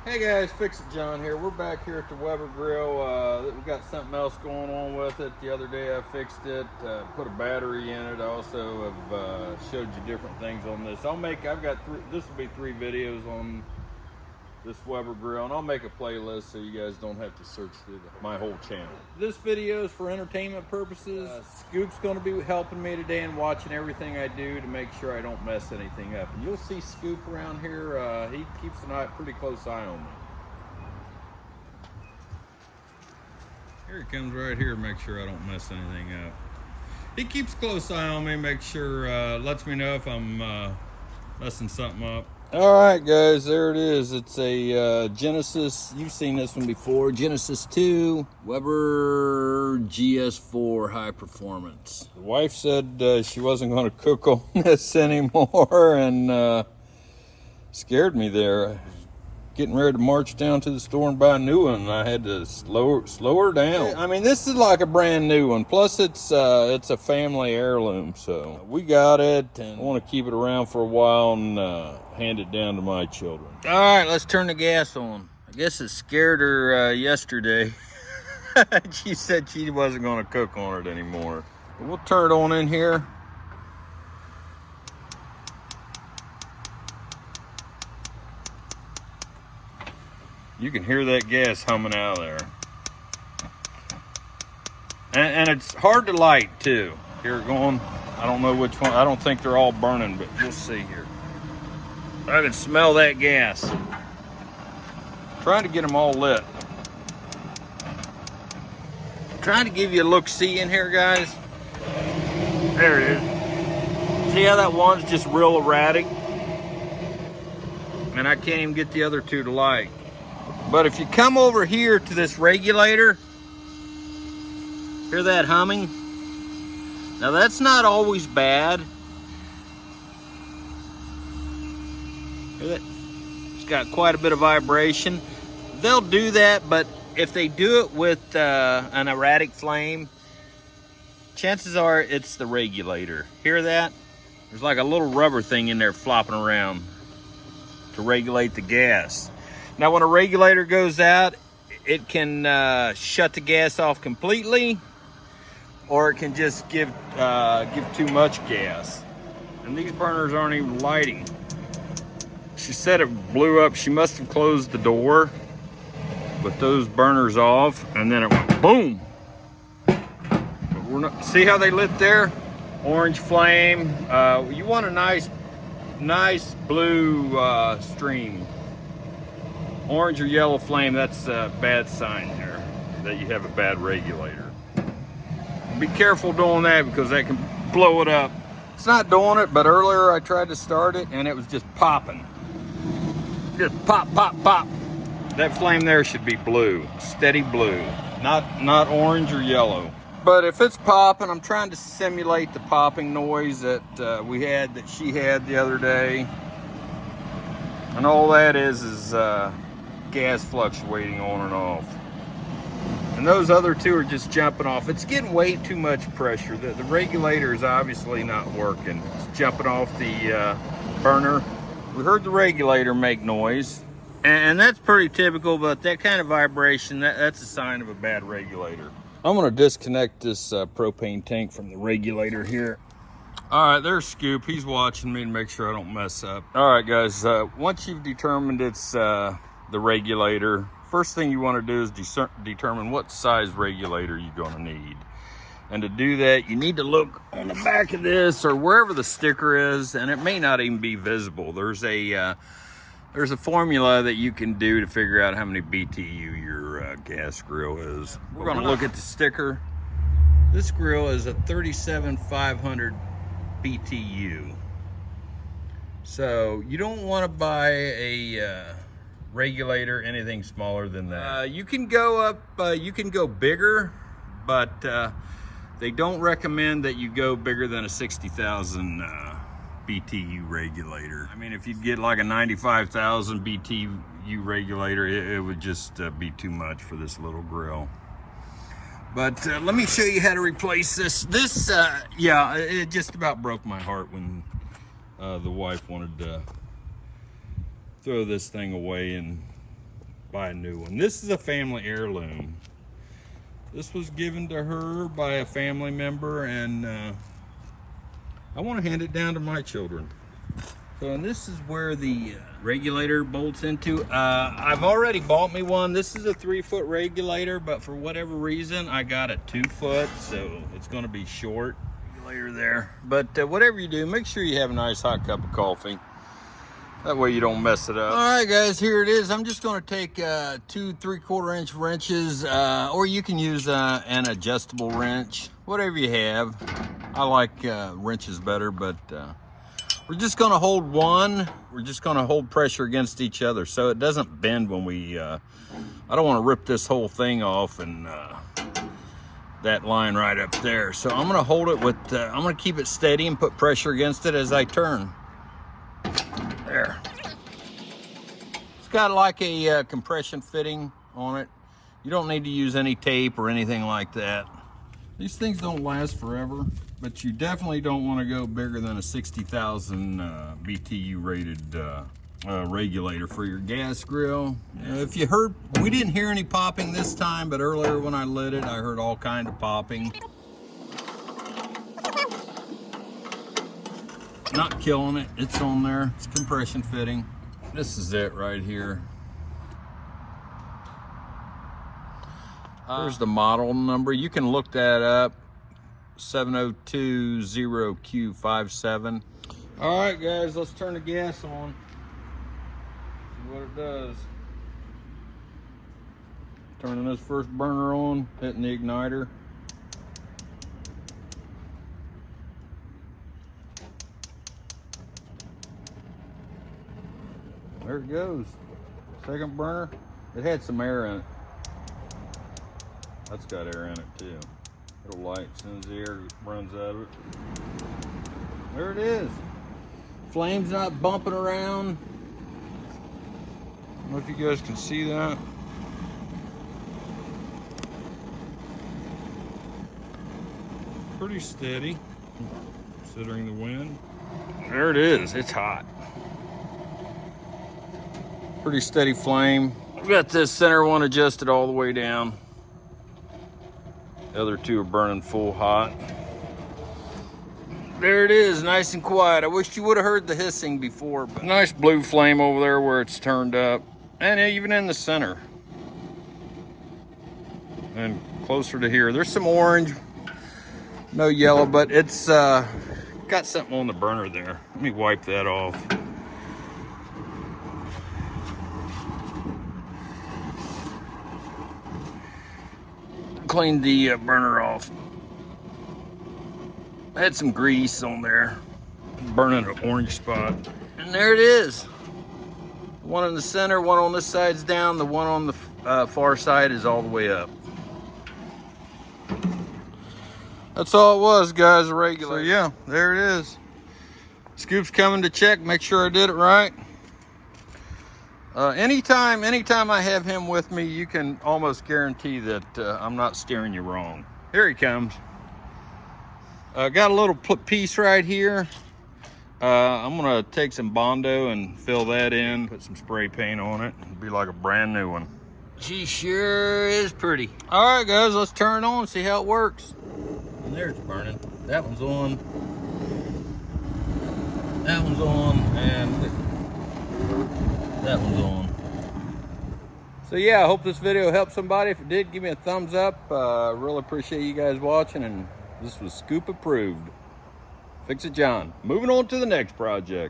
Hey guys, Fix It John here. We're back here at the Weber grill. We got something else going on with it. The other day I fixed it, put a battery in it. I also have showed you different things on this. This will be 3 videos on this Weber grill, and I'll make a playlist so you guys don't have to search through my whole channel. This video is for entertainment purposes. Scoop's going to be helping me today and watching everything I do to make sure I don't mess anything up. And you'll see Scoop around here. He keeps pretty close eye on me. Here he comes right here, make sure I don't mess anything up. He keeps close eye on me, make sure, lets me know if I'm messing something up. All right, guys, there it is. It's a Genesis. You've seen this one before. Genesis II Weber GS4 high performance. The wife said she wasn't going to cook on this anymore, and scared me there. Getting ready to march down to the store and buy a new one. I had to slow her down. I mean, this is like a brand new one. Plus, it's a family heirloom, so we got it, and I want to keep it around for a while and hand it down to my children. All right, let's turn the gas on. I guess it scared her yesterday. She said she wasn't going to cook on it anymore. But we'll turn it on in here. You can hear that gas humming out of there. And it's hard to light too. Here it going. I don't know which one. I don't think they're all burning, but we'll see here. I can smell that gas. Trying to get them all lit. Trying to give you a look-see in here, guys. There it is. See how that one's just real erratic? And I can't even get the other two to light. But if you come over here to this regulator, hear that humming? Now that's not always bad. Hear that? It's got quite a bit of vibration. They'll do that, but if they do it with an erratic flame, chances are it's the regulator. Hear that? There's like a little rubber thing in there flopping around to regulate the gas. Now, when a regulator goes out, it can shut the gas off completely, or it can just give too much gas. And these burners aren't even lighting. She said it blew up. She must have closed the door with those burners off, and then it went boom. But see how they lit there? Orange flame. You want a nice blue stream. Orange or yellow flame, that's a bad sign there that you have a bad regulator. Be careful doing that because that can blow it up. It's not doing it, but earlier I tried to start it and it was just popping. Just pop, pop, pop. That flame there should be blue, steady blue, not orange or yellow. But if it's popping, I'm trying to simulate the popping noise that she had the other day. And all that is gas fluctuating on and off. And those other two are just jumping off. It's getting way too much pressure. The regulator is obviously not working. It's jumping off the burner. We heard the regulator make noise, and that's pretty typical, but that kind of vibration, that's a sign of a bad regulator. I'm gonna disconnect this propane tank from the regulator here. All right, there's Scoop. He's watching me to make sure I don't mess up. All right, guys, once you've determined it's the regulator, first thing you want to do is determine what size regulator you're going to need. And to do that, you need to look on the back of this or wherever the sticker is, and it may not even be visible. There's a formula that you can do to figure out how many BTU your gas grill is. We're going to look at the sticker. This grill is a 37,500 BTU. So you don't want to buy a regulator anything smaller than that. You can go up, you can go bigger, but they don't recommend that you go bigger than a 60,000 BTU regulator. I mean, if you get like a 95,000 BTU regulator, it would just be too much for this little grill. But let me show you how to replace this. Yeah, it just about broke my heart when the wife wanted to throw this thing away and buy a new one. This is a family heirloom. This was given to her by a family member, and I want to hand it down to my children. So, and this is where the regulator bolts into. I've already bought me one. This is a 3-foot regulator, but for whatever reason, I got a 2-foot, so it's going to be short. Regulator there. But whatever you do, make sure you have a nice hot cup of coffee. That way you don't mess it up. All right, guys, here it is. I'm just going to take 2 3/4-inch wrenches, or you can use an adjustable wrench, whatever you have. I like wrenches better, but we're just going to hold one. We're just going to hold pressure against each other so it doesn't bend when we, I don't want to rip this whole thing off and that line right up there. So I'm going to hold it with, I'm going to keep it steady and put pressure against it as I turn. There. It's got like a compression fitting on it. You don't need to use any tape or anything like that. These things don't last forever, but you definitely don't want to go bigger than a 60,000 BTU rated regulator for your gas grill. If you heard, we didn't hear any popping this time, but earlier when I lit it, I heard all kind of popping. Not killing it, it's on there. It's compression fitting. This is it right here. There's the model number. You can look that up. 7020Q57. All right, guys, let's turn the gas on. See what it does. Turning this first burner on, hitting the igniter. There it goes. Second burner. It had some air in it. That's got air in it too. It'll light as soon as the air runs out of it. There it is. Flame's not bumping around. I don't know if you guys can see that. Pretty steady, considering the wind. There it is. It's hot. Pretty steady flame. I've got this center one adjusted all the way down. The other two are burning full hot. There it is, nice and quiet. I wish you would have heard the hissing before, but nice blue flame over there where it's turned up, and even in the center. And closer to here, there's some orange, no yellow, but it's got something on the burner there. Let me wipe that off. Cleaned the burner off. I had some grease on there, burning an orange spot. And there it is. One in the center, one on this side's down, the one on the far side is all the way up. That's all it was, guys, a regulator. So yeah, there it is. Scoop's coming to check, make sure I did it right. Anytime I have him with me, you can almost guarantee that I'm not steering you wrong. Here he comes. Got a little piece right here. I'm gonna take some Bondo and fill that in, put some spray paint on it. It'll be like a brand new one. She sure is pretty. All right, guys, let's turn it on and see how it works. And there it's burning. That one's on. That one's on, and that one's on. So yeah, I hope this video helped somebody. If it did, give me a thumbs up. Really appreciate you guys watching, and this was Scoop approved. Fix It John. Moving on to the next project.